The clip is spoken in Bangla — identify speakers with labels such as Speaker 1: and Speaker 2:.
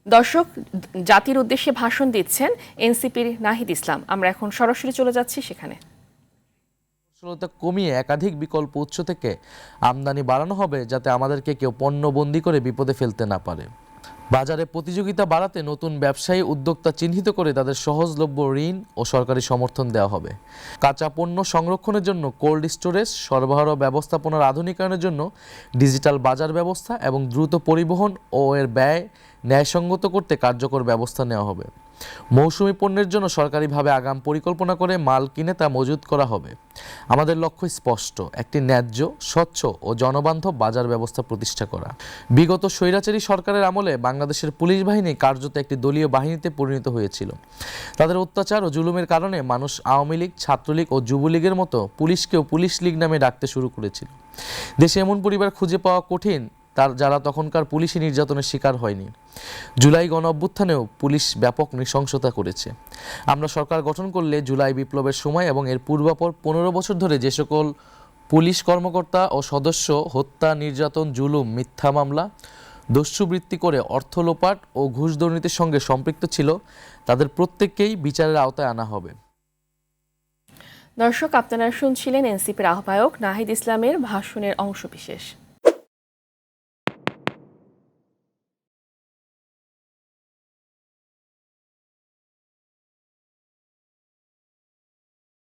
Speaker 1: দর্শক, জাতির উদ্দেশ্যে ভাষণ দিচ্ছেন এনসিপির নাহিদ ইসলাম। আমরা এখন সরাসরি চলে যাচ্ছি সেখানে।
Speaker 2: কমিয়ে একাধিক বিকল্প উৎস থেকে আমদানি বাড়ানো হবে, যাতে আমাদেরকে কেউ পণ্যবন্দী করে বিপদে ফেলতে না পারে। বাজারে প্রতিযোগিতা বাড়াতে নতুন ব্যবসায়ী উদ্যোক্তা চিহ্নিত করে তাদের সহজলভ্য ঋণ ও সরকারি সমর্থন দেওয়া হবে। কাঁচা পণ্য সংরক্ষণের জন্য কোল্ড স্টোরেজ, সরবরাহ ব্যবস্থাপনার আধুনিকায়নের জন্য ডিজিটাল বাজার ব্যবস্থা এবং দ্রুত পরিবহন ও এর ব্যয় ন্যায়সঙ্গত করতে কার্যকর ব্যবস্থা নেওয়া হবে। মৌসুমি পণ্যের জন্য সরকারিভাবে আগাম পরিকল্পনা করে মাল কিনে তা মজুত করা হবে। আমাদের লক্ষ্য স্পষ্ট, একটি ন্যায্য, স্বচ্ছ ও জনবান্ধব বাজার ব্যবস্থা প্রতিষ্ঠা করা। বিগত স্বৈরাচারী সরকারের আমলে বাংলাদেশের পুলিশ বাহিনী কার্যত একটি দলীয় বাহিনীতে পরিণত হয়েছিল। তাদের অত্যাচার ও জুলুমের কারণে মানুষ আওয়ামী লীগ, ছাত্রলীগ ও যুবলীগের মতো পুলিশকেও পুলিশ লীগ নামে ডাকতে শুরু করেছিল। দেশে এমন পরিবার খুঁজে পাওয়া কঠিন যারা তখনকার পুলিশি নির্যাতনের শিকার হয়নি। জুলাই গণ অভ্যুত্থানেও পুলিশ ব্যাপক নৃশংসতা করেছে। আমরা সরকার গঠন করলে জুলাই বিপ্লবের সময় এবং এর পূর্বাপর 15 বছর ধরে যে সকল পুলিশ কর্মকর্তা ও সদস্য হত্যা, নির্যাতন, জুলুম, মিথ্যা মামলা, দস্যুবৃত্তি করে অর্থ লোপাট ও ঘুষ দুর্নীতির সঙ্গে সম্পৃক্ত ছিল, তাদের প্রত্যেককেই বিচারের আওতায় আনা হবে।
Speaker 1: দর্শক, আপনারা শুনছিলেন এনসিপির আহ্বায়ক নাহিদ ইসলামের ভাষণের অংশবিশেষ।